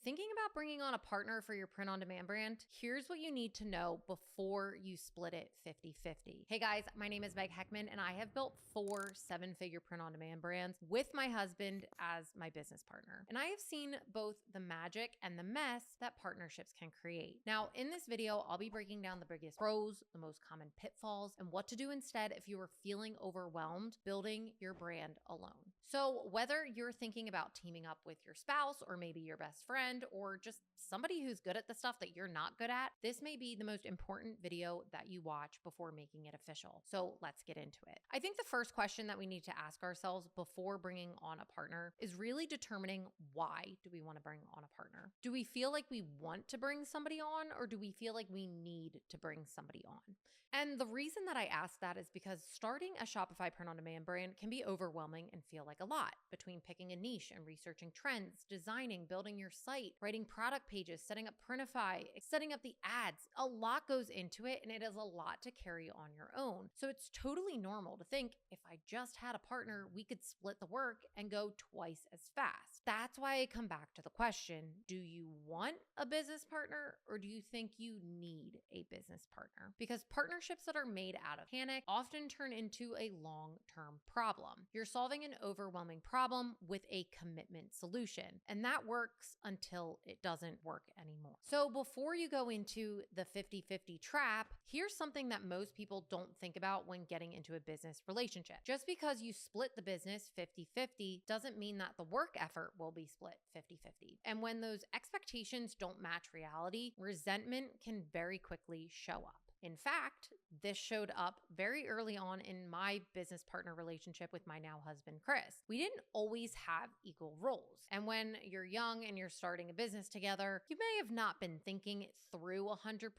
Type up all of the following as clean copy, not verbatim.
Thinking about bringing on a partner for your print-on-demand brand? Here's what you need to know before you split it 50-50. Hey guys, my name is Meg Heckman and I have built 4 seven-figure print-on-demand brands with my husband as my business partner. And I have seen both the magic and the mess that partnerships can create. Now, in this video, I'll be breaking down the biggest pros, the most common pitfalls, and what to do instead if you are feeling overwhelmed building your brand alone. So whether you're thinking about teaming up with your spouse or maybe your best friend, or just somebody who's good at the stuff that you're not good at, this may be the most important video that you watch before making it official. So let's get into it. I think the first question that we need to ask ourselves before bringing on a partner is really determining, why do we want to bring on a partner? Do we feel like we want to bring somebody on, or do we feel like we need to bring somebody on? And the reason that I ask that is because starting a Shopify print-on-demand brand can be overwhelming and feel like a lot, between picking a niche and researching trends, designing, building your site, writing product pages, setting up Printify, setting up the ads. A lot goes into it, and it is a lot to carry on your own. So it's totally normal to think, if I just had a partner, we could split the work and go twice as fast. That's why I come back to the question, do you want a business partner, or do you think you need a business partner? Because partnerships that are made out of panic often turn into a long-term problem. You're solving an overwhelming problem with a commitment solution, and that works until it doesn't work anymore. So before you go into the 50-50 trap, here's something that most people don't think about when getting into a business relationship. Just because you split the business 50-50 doesn't mean that the work effort will be split 50-50. And when those expectations don't match reality, resentment can very quickly show up. In fact, this showed up very early on in my business partner relationship with my now husband, Chris. We didn't always have equal roles. And when you're young and you're starting a business together, you may have not been thinking it through 100%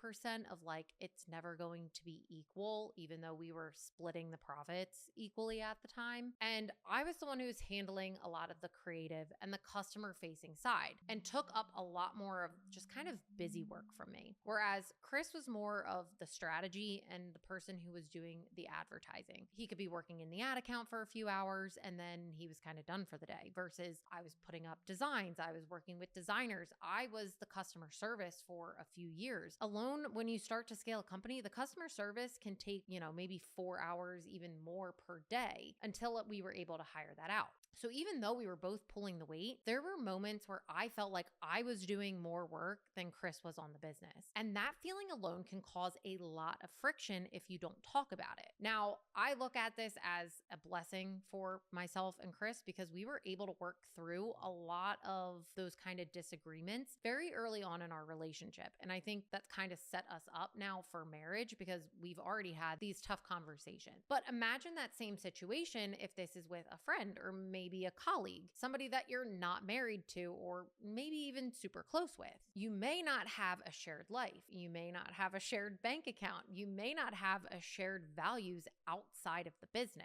of like, it's never going to be equal, even though we were splitting the profits equally at the time. And I was the one who was handling a lot of the creative and the customer facing side and took up a lot more of just kind of busy work from me. Whereas Chris was more of the strategy and the person who was doing the advertising. He could be working in the ad account for a few hours and then he was kind of done for the day, versus I was putting up designs. I was working with designers. I was the customer service for a few years. Alone, when you start to scale a company, the customer service can take, maybe 4 hours, even more per day, until we were able to hire that out. So even though we were both pulling the weight, there were moments where I felt like I was doing more work than Chris was on the business. And that feeling alone can cause a lot of friction if you don't talk about it. Now, I look at this as a blessing for myself and Chris because we were able to work through a lot of those kind of disagreements very early on in our relationship. And I think that's kind of set us up now for marriage because we've already had these tough conversations. But imagine that same situation if this is with a friend or maybe a colleague, somebody that you're not married to or maybe even super close with. You may not have a shared life. You may not have a shared bank account. You may not have a shared values outside of the business.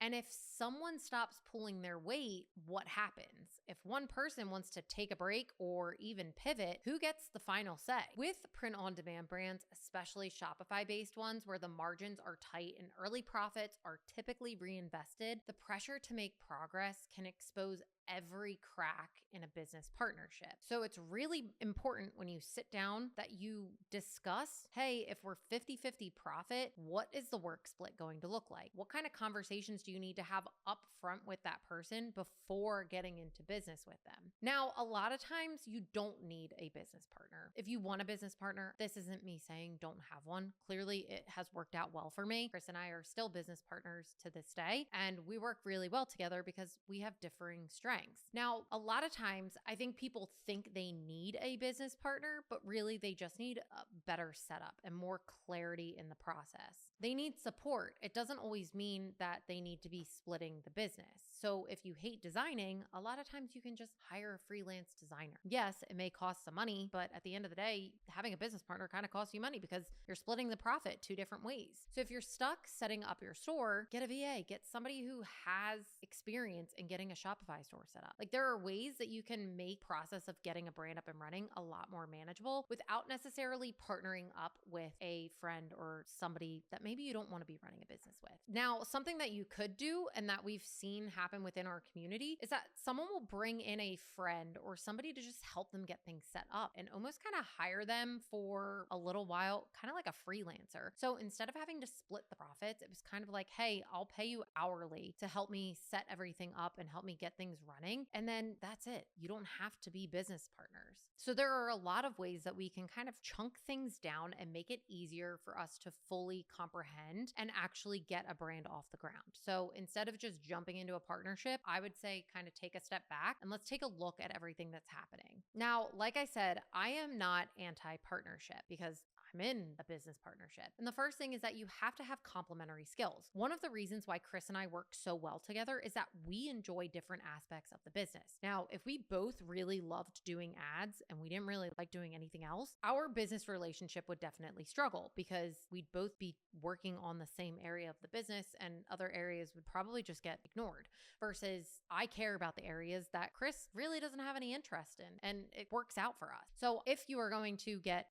And if someone stops pulling their weight, what happens? If one person wants to take a break or even pivot, who gets the final say? With print-on-demand brands, especially Shopify-based ones where the margins are tight and early profits are typically reinvested, the pressure to make progress can expose every crack in a business partnership. So it's really important when you sit down that you discuss, hey, if we're 50-50 profit, what is the work split going to look like? What kind of conversations do you need to have up front with that person before getting into business with them? Now, a lot of times you don't need a business partner. If you want a business partner, this isn't me saying don't have one. Clearly, it has worked out well for me. Chris and I are still business partners to this day, and we work really well together because we have differing strengths. Now, a lot of times I think people think they need a business partner, but really they just need a better setup and more clarity in the process. They need support. It doesn't always mean that they need to be splitting the business. So if you hate designing, a lot of times you can just hire a freelance designer. Yes, it may cost some money, but at the end of the day, having a business partner kind of costs you money because you're splitting the profit 2 different ways. So if you're stuck setting up your store, get a VA, get somebody who has experience in getting a Shopify store set up. Like there are ways that you can make process of getting a brand up and running a lot more manageable without necessarily partnering up with a friend or somebody that maybe you don't want to be running a business with. Now, something that you could do and that we've seen happen within our community is that someone will bring in a friend or somebody to just help them get things set up and almost kind of hire them for a little while, kind of like a freelancer. So instead of having to split the profits, it was kind of like, hey, I'll pay you hourly to help me set everything up and help me get things running. And then that's it. You don't have to be business partners. So there are a lot of ways that we can kind of chunk things down and make it easier for us to fully comprehend and actually get a brand off the ground. So instead of just jumping into a partnership, I would say kind of take a step back and let's take a look at everything that's happening. Now, like I said, I am not anti-partnership because I'm in a business partnership. And the first thing is that you have to have complementary skills. One of the reasons why Chris and I work so well together is that we enjoy different aspects of the business. Now, if we both really loved doing ads and we didn't really like doing anything else, our business relationship would definitely struggle because we'd both be working on the same area of the business and other areas would probably just get ignored. Versus I care about the areas that Chris really doesn't have any interest in and it works out for us. So if you are going to get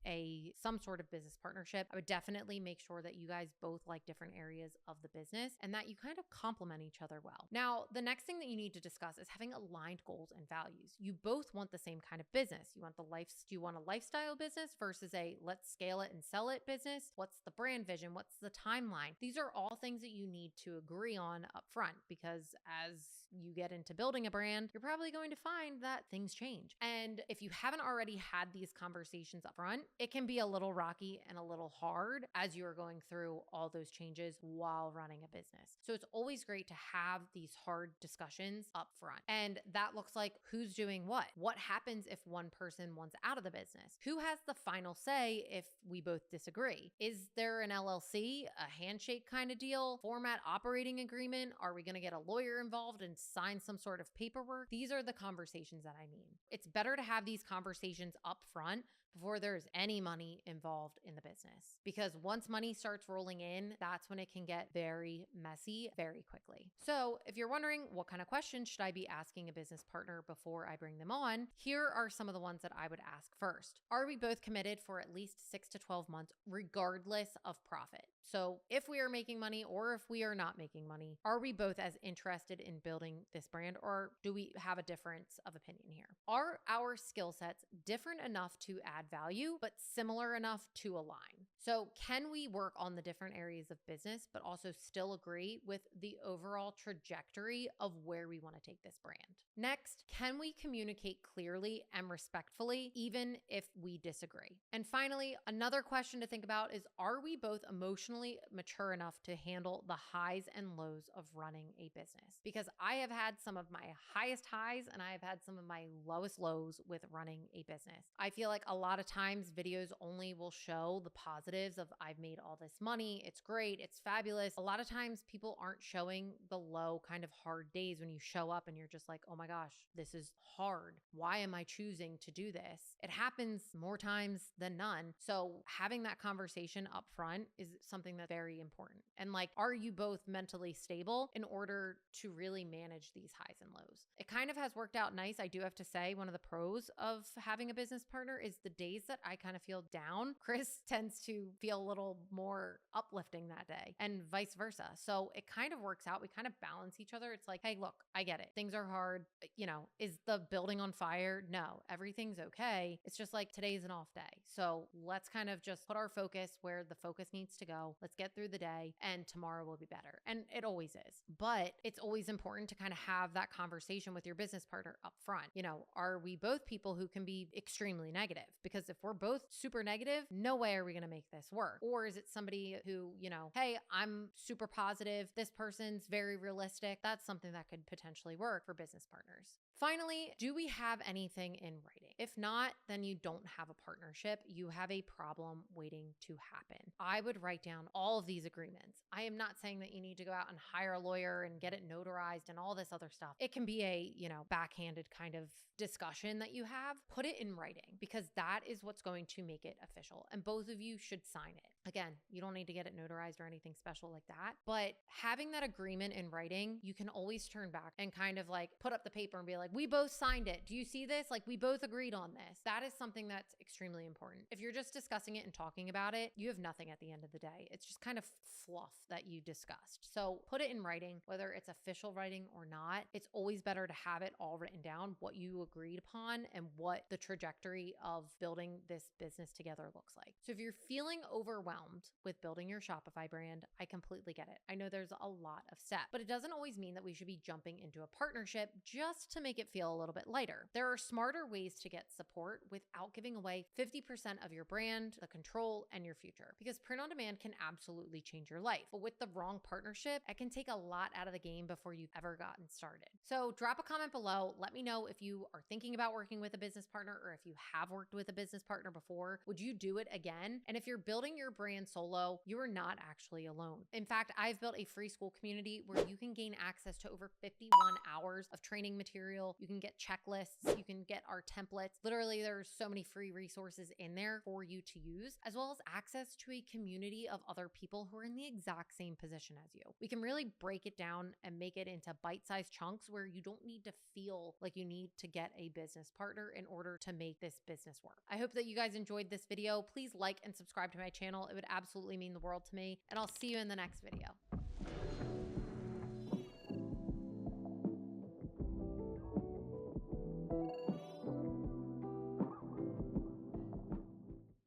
some sort of business partnership, I would definitely make sure that you guys both like different areas of the business and that you kind of complement each other well. Now, the next thing that you need to discuss is having aligned goals and values. You both want the same kind of business. Do you want a lifestyle business versus a let's scale it and sell it business? What's the brand vision? What's the timeline? These are all things that you need to agree on up front because as you get into building a brand, you're probably going to find that things change. And if you haven't already had these conversations up front, it can be a little rocky and a little hard as you are going through all those changes while running a business. So it's always great to have these hard discussions up front. And that looks like who's doing what? What happens if one person wants out of the business? Who has the final say if we both disagree? Is there an LLC, a handshake kind of deal, format operating agreement? Are we going to get a lawyer involved and sign some sort of paperwork? These are the conversations that I mean. It's better to have these conversations up front before there's any money involved in the business. Because once money starts rolling in, that's when it can get very messy very quickly. So if you're wondering what kind of questions should I be asking a business partner before I bring them on, here are some of the ones that I would ask first. Are we both committed for at least 6 to 12 months, regardless of profit? So if we are making money or if we are not making money, are we both as interested in building this brand or do we have a difference of opinion here? Are our skill sets different enough to add value, but similar enough to align? So can we work on the different areas of business, but also still agree with the overall trajectory of where we want to take this brand? Next, can we communicate clearly and respectfully, even if we disagree? And finally, another question to think about is, are we both emotionally mature enough to handle the highs and lows of running a business? Because I have had some of my highest highs and I have had some of my lowest lows with running a business. I feel like a lot of times videos only will show the positives of I've made all this money, it's great, it's fabulous. A lot of times people aren't showing the low kind of hard days when you show up and you're just like, oh my gosh, this is hard. Why am I choosing to do this? It happens more times than none. So having that conversation up front is something that's very important. And like, are you both mentally stable in order to really manage these highs and lows? It kind of has worked out nice. I do have to say, one of the pros of having a business partner is the days that I kind of feel down, Chris tends to feel a little more uplifting that day and vice versa. So it kind of works out. We kind of balance each other. It's like, hey, look, I get it. Things are hard. Is the building on fire? No, everything's okay. It's just like today's an off day. So let's kind of just put our focus where the focus needs to go. Let's get through the day and tomorrow will be better. And it always is. But it's always important to kind of have that conversation with your business partner up front. Are we both people who can be extremely negative? Because if we're both super negative, no way are we going to make this work. Or is it somebody who, hey, I'm super positive. This person's very realistic. That's something that could potentially work for business partners. Finally, do we have anything in writing? If not, then you don't have a partnership. You have a problem waiting to happen. I would write down all of these agreements. I am not saying that you need to go out and hire a lawyer and get it notarized and all this other stuff. It can be a, backhanded kind of discussion that you have. Put it in writing because that is what's going to make it official. And both of you should sign it. Again, you don't need to get it notarized or anything special like that. But having that agreement in writing, you can always turn back and kind of like put up the paper and be like, we both signed it. Do you see this? Like we both agreed on this. That is something that's extremely important. If you're just discussing it and talking about it, you have nothing at the end of the day. It's just kind of fluff that you discussed. So put it in writing, whether it's official writing or not. It's always better to have it all written down, what you agreed upon and what the trajectory of building this business together looks like. So if you're feeling overwhelmed with building your Shopify brand, I completely get it. I know there's a lot of steps, but it doesn't always mean that we should be jumping into a partnership just to make it feel a little bit lighter. There are smarter ways to get support without giving away 50% of your brand, the control, and your future. Because print on demand can absolutely change your life. But with the wrong partnership, it can take a lot out of the game before you've ever gotten started. So drop a comment below. Let me know if you are thinking about working with a business partner or if you have worked with a business partner before. Would you do it again? And if you're building your brand solo, you are not actually alone. In fact, I've built a free school community where you can gain access to over 51 hours of training material. You can get checklists. You can get our templates. Literally, there's so many free resources in there for you to use, as well as access to a community of other people who are in the exact same position as you. We can really break it down and make it into bite-sized chunks where you don't need to feel like you need to get a business partner in order to make this business work. I hope that you guys enjoyed this video. Please like and subscribe to my channel. It would absolutely mean the world to me, and I'll see you in the next video.